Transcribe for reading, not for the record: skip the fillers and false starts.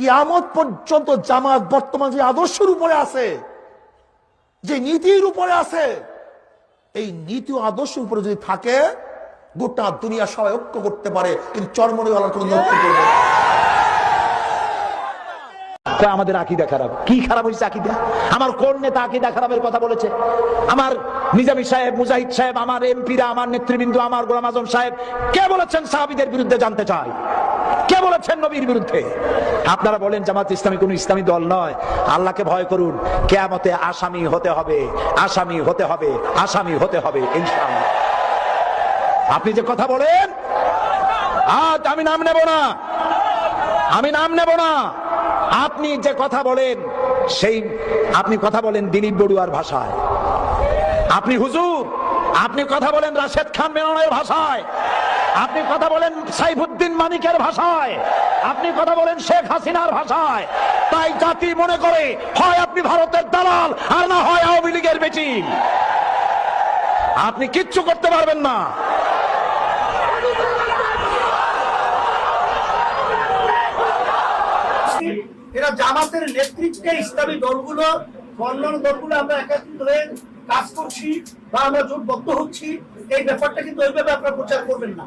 কিয়ামত পর্যন্ত জামাত বর্তমান যে আদর্শের উপরে আছে, যে নীতির উপরে আছে, এই নীতি ও আদর্শের উপরে যদি থাকে, গোটা দুনিয়া সবাই ঐক্য করতে পারে, কিন্তু চরমনিওয়ালার কোন ঐক্য করবে না। আমাদের আকীদা খারাপ। কি খারাপ হয়েছে আকীদা? আমার কোন নেতা আকীদা খারাপের কথা বলেছে? আমার নিজামী সাহেব, মুজাহিদ সাহেব, আমার এমপিরা, আমার নেতৃবৃন্দ, আমার গোলাম আজম সাহেব কে বলেছেন সাহাবীদের বিরুদ্ধে? জানতে চাই, কে বলেছেন নবীর বিরুদ্ধে? আপনারা বলেন জামাত ইসলামী কোন ইসলামী দল নয়। আল্লাহকে ভয় করুন, কিয়ামতে আসামি হতে হবে, আসামি হতে হবে, আসামি হতে হবে ইনশাআল্লাহ। আপনি যে কথা বলেন, আজ আমি নাম নেব না, আমি নাম নেব না, আপনি যে কথা বলেন সেই আপনি কথা বলেন দিলীপ বড়ুয়ার ভাষায়, আপনি হুজুর, আপনি কথা বলেন রাশেদ খান মেননের ভাষায়, আপনি কথা বলেন সাইফুদ্দিন মানিকের ভাষায়, আপনি কথা বলেন শেখ হাসিনার ভাষায়। তাই জাতি মনে করে হয় আপনি ভারতের দালাল, আর না হয় আওয়ামী লীগের বেটি। আপনি কিচ্ছু করতে পারবেন না। এরা জামাতের নেতৃত্বে ইসলামী দলগুলো, অন্যান্য দলগুলো আমরা একত্রিত হয়ে কাজ করছি বা আমরা জোটবদ্ধ হচ্ছি, এই ব্যাপারটা কিন্তু ওইভাবে আপনারা প্রচার করবেন না।